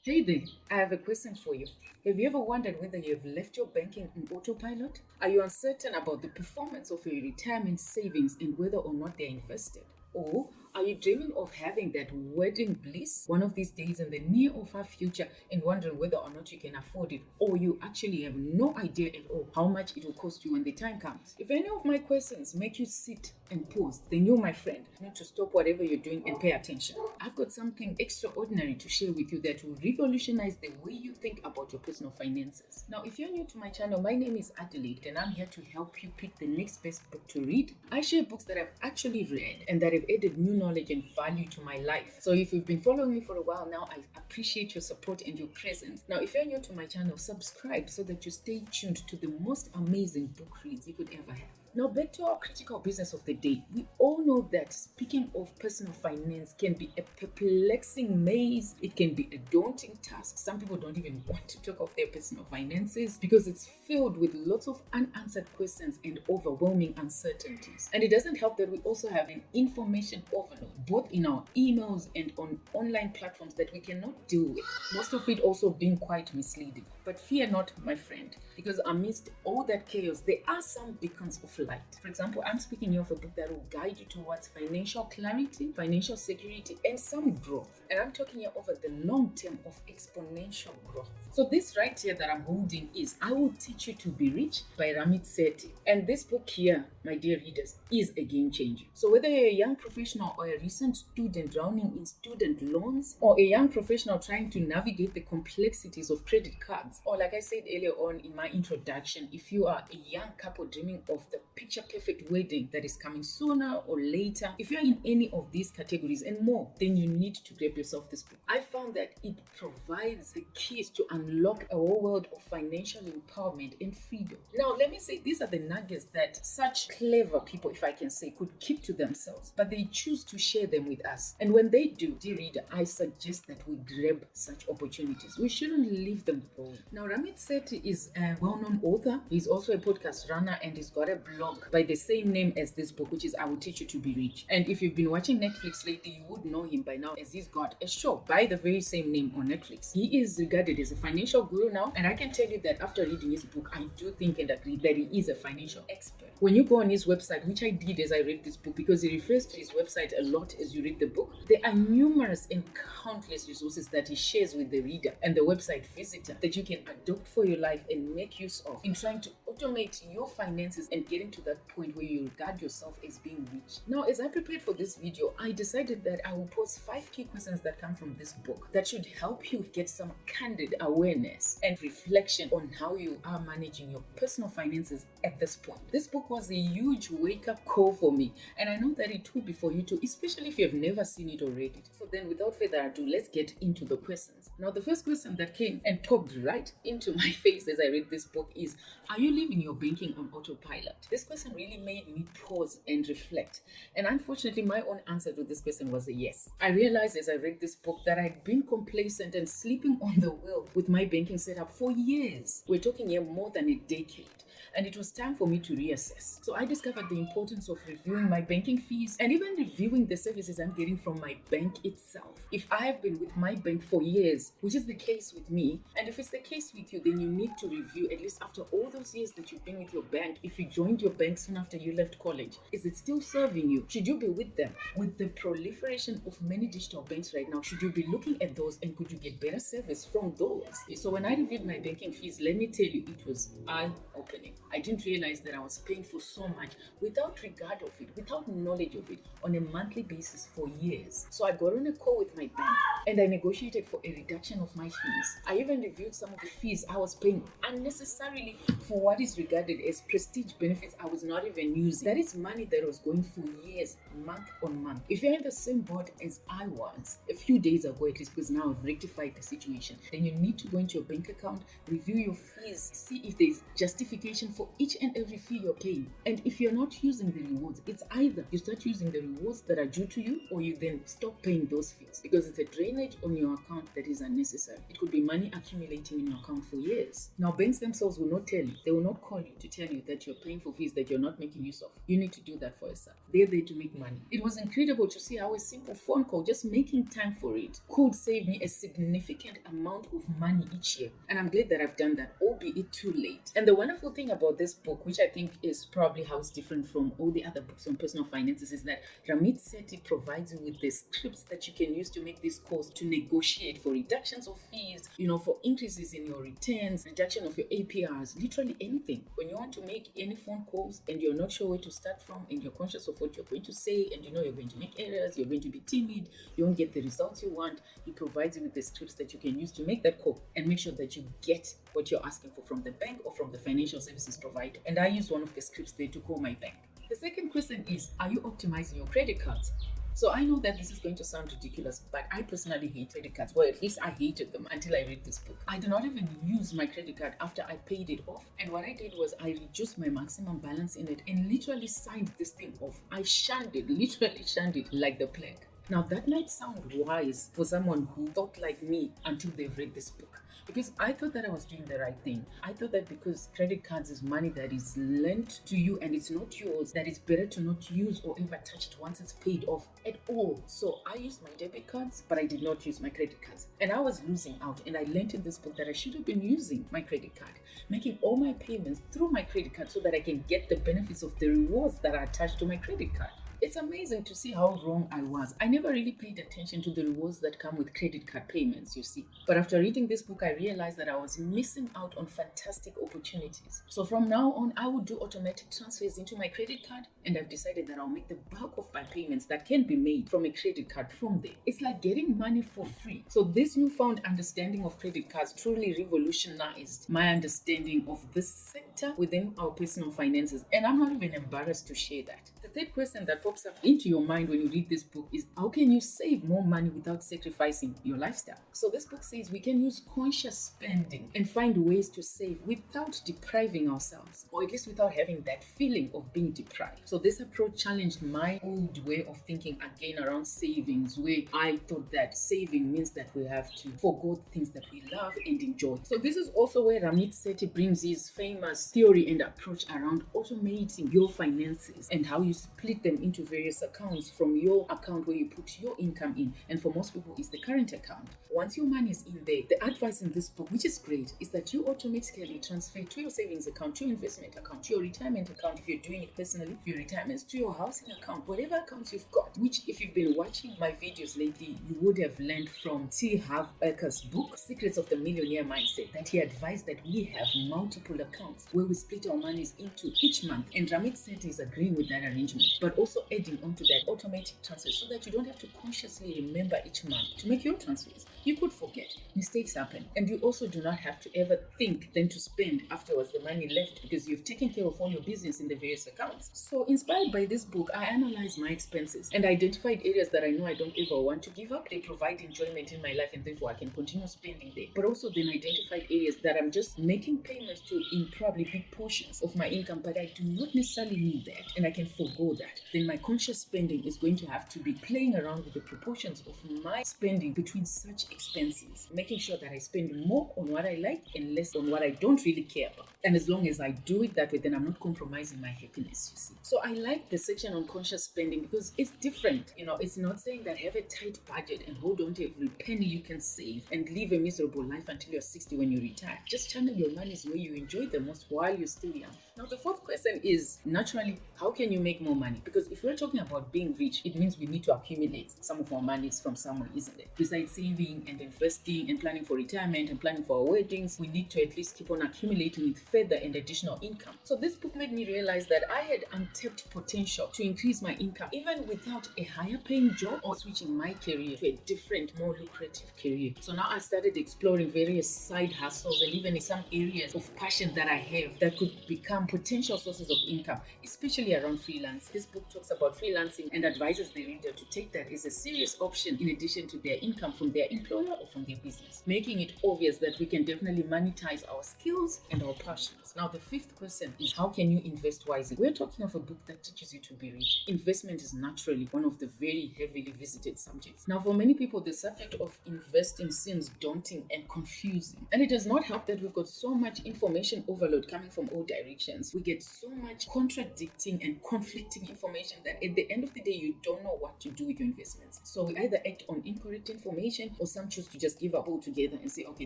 Hey there, I have a question for you. Have you ever wondered whether you have left your banking on autopilot? Are you uncertain about the performance of your retirement savings and whether or not they're invested? Or are you dreaming of having that wedding bliss one of these days in the near or far future and wondering whether or not you can afford it, or you actually have no idea at all how much it will cost you when the time comes? If any of my questions make you sit and pause, then you, my friend, need to stop whatever you're doing and pay attention. I've got something extraordinary to share with you that will revolutionize the way you think about your personal finances. Now, if you're new to my channel, my name is Adelaide and I'm here to help you pick the next best book to read. I share books that I've actually read and that have added new knowledge and value to my life. So if you've been following me for a while now, I appreciate your support and your presence. Now, if you're new to my channel, subscribe so that you stay tuned to the most amazing book reads you could ever have. Now, back to our critical business of the day. We all know that speaking of personal finance can be a perplexing maze. It can be a daunting task. Some people don't even want to talk of their personal finances because it's filled with lots of unanswered questions and overwhelming uncertainties. And it doesn't help that we also have an information overload, both in our emails and on online platforms that we cannot deal with. Most of it also being quite misleading. But fear not, my friend, because amidst all that chaos, there are some beacons of light. For example, I'm speaking here of a book that will guide you towards financial clarity, financial security, and some growth. And I'm talking here over the long term of exponential growth. So this right here that I'm holding is I Will Teach You to Be Rich by Ramit Sethi. And this book here, my dear readers, is a game changer. So whether you're a young professional or a recent student drowning in student loans, or a young professional trying to navigate the complexities of credit cards, or like I said earlier on in my introduction, if you are a young couple dreaming of the picture perfect wedding that is coming sooner or later, if you're in any of these categories and more, then you need to grab yourself this book. I found that it provides the keys to unlock a whole world of financial empowerment and freedom. Now, let me say, these are the nuggets that such clever people, if I can say, could keep to themselves, but they choose to share them with us. And when they do, dear reader, I suggest that we grab such opportunities. We shouldn't leave them go. Now, Ramit Sethi is a well-known author. He's also a podcast runner and he's got a blog by the same name as this book, which is I Will Teach You to Be Rich. And if you've been watching Netflix lately, you would know him by now as he's got a show by the very same name on Netflix. He is regarded as a financial guru now, and I can tell you that after reading his book, I do think and agree that he is a financial expert. When you go on his website, which I did as I read this book, because he refers to his website a lot as you read the book, there are numerous and countless resources that he shares with the reader and the website visitor that you can adopt for your life and make use of in trying to automate your finances and getting to that point where you regard yourself as being rich. Now, as I prepared for this video, I decided that I will pose 5 key questions that come from this book that should help you get some candid awareness and reflection on how you are managing your personal finances at this point. This book was a huge wake-up call for me, and I know that it will be for you too, especially if you have never seen it already. So then, without further ado, let's get into the questions. Now, the first question that came and popped right into my face as I read this book is, are you living your banking on autopilot? This question really made me pause and reflect. And unfortunately, my own answer to this question was a yes. I realized as I read this book that I'd been complacent and sleeping on the wheel with my banking setup for years. We're talking here more than a decade. And it was time for me to reassess. So I discovered the importance of reviewing my banking fees and even reviewing the services I'm getting from my bank itself. If I have been with my bank for years, which is the case with me, and if it's the case with you, then you need to review at least after all those years that you've been with your bank. If you joined your bank soon after you left college, is it still serving you? Should you be with them? With the proliferation of many digital banks right now, should you be looking at those and could you get better service from those? So when I reviewed my banking fees, let me tell you, it was eye-opening. I didn't realize that I was paying for so much without regard of it, without knowledge of it, on a monthly basis for years. So I got on a call with my bank and I negotiated for a reduction of my fees. I even reviewed some of the fees I was paying unnecessarily for what is regarded as prestige benefits I was not even using. That is money that was going for years, month on month. If you're in the same boat as I was a few days ago, at least, because now I've rectified the situation, then you need to go into your bank account, review your fees, see if there's justification for each and every fee you're paying. And if you're not using the rewards, it's either you start using the rewards that are due to you, or you then stop paying those fees, because it's a drainage on your account that is unnecessary. It could be money accumulating in your account for years. Now, banks themselves will not tell you, they will not call you to tell you that you're paying for fees opportunities that you're not making use of. You need to do that for yourself. They're there to make money. It was incredible to see how a simple phone call, just making time for it, could save me a significant amount of money each year. And I'm glad that I've done that, albeit too late. And the wonderful thing about this book, which I think is probably how it's different from all the other books on personal finances, is that Ramit Sethi provides you with the scripts that you can use to make these calls, to negotiate for reductions of fees, for increases in your returns, reduction of your APRs, literally anything. When you want to make any phone calls and you're not sure where to start from, and you're conscious of what you're going to say, and you're going to make errors, you're going to be timid, you won't get the results you want, he provides you with the scripts that you can use to make that call and make sure that you get what you're asking for from the bank or from the financial services provider. And I use one of the scripts there to call my bank. The second question is, are you optimizing your credit cards? So I know that this is going to sound ridiculous, but I personally hate credit cards. Well, at least I hated them until I read this book. I do not even use my credit card after I paid it off. And what I did was I reduced my maximum balance in it and literally signed this thing off. I shunned it, literally shunned it like the plague. Now that might sound wise for someone who thought like me until they've read this book. Because I thought that I was doing the right thing. I thought that because credit cards is money that is lent to you and it's not yours, that it's better to not use or ever touch it once it's paid off at all. So I used my debit cards, but I did not use my credit cards. And I was losing out. And I learned in this book that I should have been using my credit card, making all my payments through my credit card so that I can get the benefits of the rewards that are attached to my credit card. It's amazing to see how wrong I was. I never really paid attention to the rewards that come with credit card payments, you see. But after reading this book, I realized that I was missing out on fantastic opportunities. So from now on, I will do automatic transfers into my credit card, and I've decided that I'll make the bulk of my payments that can be made from a credit card from there. It's like getting money for free. So this newfound understanding of credit cards truly revolutionized my understanding of this sector within our personal finances. And I'm not even embarrassed to share that. The third question that pops up into your mind when you read this book is, how can you save more money without sacrificing your lifestyle? So this book says we can use conscious spending and find ways to save without depriving ourselves, or at least without having that feeling of being deprived. So this approach challenged my old way of thinking again around savings, where I thought that saving means that we have to forgo things that we love and enjoy. So this is also where Ramit Sethi brings his famous theory and approach around automating your finances and how you split them into various accounts from your account where you put your income in. And for most people, it's the current account. Once your money is in there, the advice in this book, which is great, is that you automatically transfer to your savings account, to your investment account, to your retirement account, if you're doing it personally, your retirements, to your housing account, whatever accounts you've got, which if you've been watching my videos lately, you would have learned from T. Harv Eker's book, Secrets of the Millionaire Mindset, that he advised that we have multiple accounts where we split our monies into each month. And Ramit Sethi is agreeing with that arrangement, but also adding onto that automatic transfer so that you don't have to consciously remember each month to make your transfers. You could forget, mistakes happen, and you also do not have to ever think then to spend afterwards the money left because you've taken care of all your business in the various accounts. So inspired by this book, I analyzed my expenses and identified areas that I know I don't ever want to give up. They provide enjoyment in my life and therefore I can continue spending there. But also then identified areas that I'm just making payments to in probably big portions of my income, but I do not necessarily need that and I can forego that. Then my conscious spending is going to have to be playing around with the proportions of my spending between such expenses, making sure that I spend more on what I like and less on what I don't really care about. And as long as I do it that way, then I'm not compromising my happiness, you see. So I like the section on conscious spending because it's different. It's not saying that have a tight budget and hold on to every penny you can save and live a miserable life until you're 60 when you retire. Just channel your monies where you enjoy the most while you're still young. Now, the fourth question is, naturally, how can you make more money? Because if we're talking about being rich, it means we need to accumulate some of our monies from somewhere, isn't it? Besides saving and investing and planning for retirement and planning for our weddings, we need to at least keep on accumulating with further and additional income. So this book made me realize that I had untapped potential to increase my income even without a higher paying job or switching my career to a different, more lucrative career. So now I started exploring various side hustles and even in some areas of passion that I have that could become potential sources of income, especially around freelancing. freelance. This book talks about freelancing and advises the reader to take that as a serious option in addition to their income from their employer or from their business, making it obvious that we can definitely monetize our skills and our passions. Now, the fifth question is, how can you invest wisely? We're talking of a book that teaches you to be rich. Investment is naturally one of the very heavily visited subjects. Now, for many people, the subject of investing seems daunting and confusing. And it does not help that we've got so much information overload coming from all directions. We get so much contradicting and conflicting information that at the end of the day, you don't know what to do with your investments. So we either act on incorrect information, or some choose to just give up altogether and say, okay,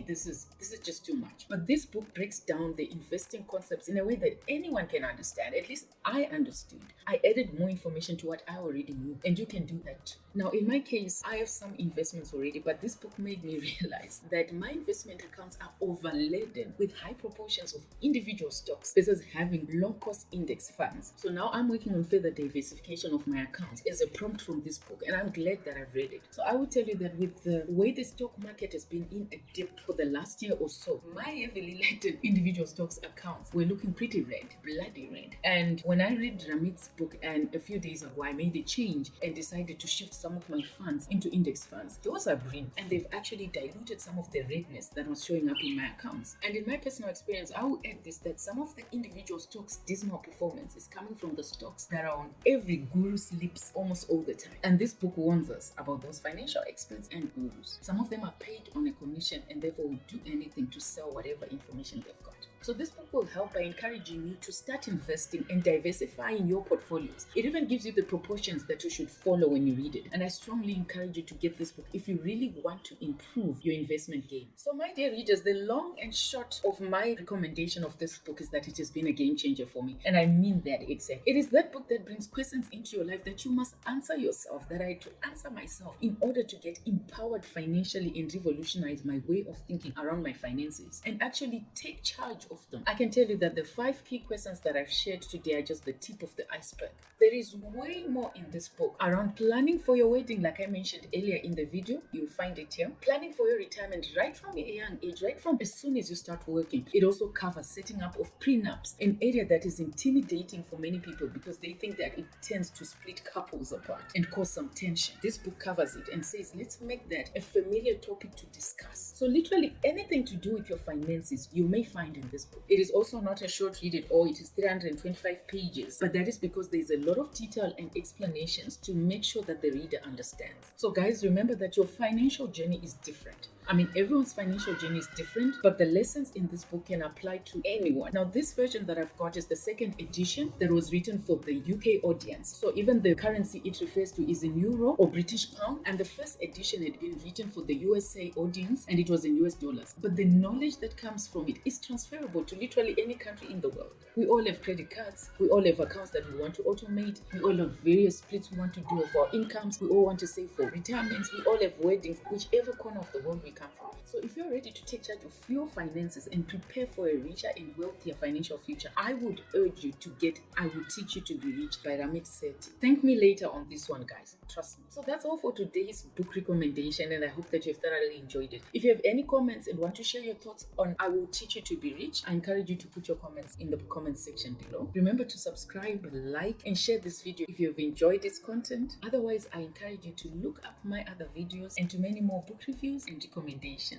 this is just too much. But this book breaks down the investing concepts in a way that anyone can understand. At least I understood. I added more information to what I already knew, and you can do that too. Now, in my case, I have some investments already, but this book made me realize that my investment accounts are overladen with high proportions of individual stocks versus having low-cost index funds. So now I'm working on further diversification of my accounts as a prompt from this book, and I'm glad that I've read it. So I will tell you that with the way the stock market has been in a dip for the last year or so, my heavily laden individual stocks accounts were looking pretty red, bloody red. And when I read Ramit's book, and a few days ago I made a change and decided to shift some of my funds into index funds, those are green, and they've actually diluted some of the redness that was showing up in my accounts. And in my personal experience, I will add this, that some of the individual stocks' dismal performance is coming from the stocks that are on every guru's lips almost all the time. And this book warns us about those financial experts and gurus. Some of them are paid on a commission and therefore will do anything to sell whatever information they've got. So this book will help by encouraging you to start investing and diversifying your portfolios. It even gives you the proportions that you should follow when you read it. And I strongly encourage you to get this book if you really want to improve your investment game. So my dear readers, the long and short of my recommendation of this book is that it has been a game changer for me. And I mean that exactly. It is that book that brings questions into your life that you must answer yourself, that I had to answer myself in order to get empowered financially and revolutionize my way of thinking around my finances and actually take charge of them. I can tell you that the 5 key questions that I've shared today are just the tip of the iceberg. There is way more in this book around planning for your wedding, like I mentioned earlier in the video. You'll find it here. Planning for your retirement right from a young age, right from as soon as you start working. It also covers setting up of prenups, an area that is intimidating for many people because they think that it tends to split couples apart and cause some tension. This book covers it and says, let's make that a familiar topic to discuss. So literally anything to do with your finances, you may find in this book. It is also not a short read at all. It is 325 pages, but that is because there's a lot of detail and explanations to make sure that the reader understands. So guys, remember that your financial journey is different. I mean, everyone's financial journey is different, but the lessons in this book can apply to anyone. Now, this version that I've got is the second edition that was written for the UK audience. So even the currency it refers to is in euro or British pound, and the first edition had been written for the USA audience, and it was in US dollars. But the knowledge that comes from it is transferable to literally any country in the world. We all have credit cards. We all have accounts that we want to automate. We all have various splits we want to do of our incomes. We all want to save for retirements. We all have weddings, whichever corner of the world we come from. So if you're ready to take charge of your finances and prepare for a richer and wealthier financial future, I would urge you to get I Will Teach You to Be Rich by Ramit Sethi. Thank me later on this one, guys. Trust me. So that's all for today's book recommendation, and I hope that you've thoroughly enjoyed it. If you have any comments and want to share your thoughts on I Will Teach You to Be Rich, I encourage you to put your comments in the comment section below. Remember to subscribe, like, and share this video if you've enjoyed its content. Otherwise, I encourage you to look up my other videos and to many more book reviews and recommendations.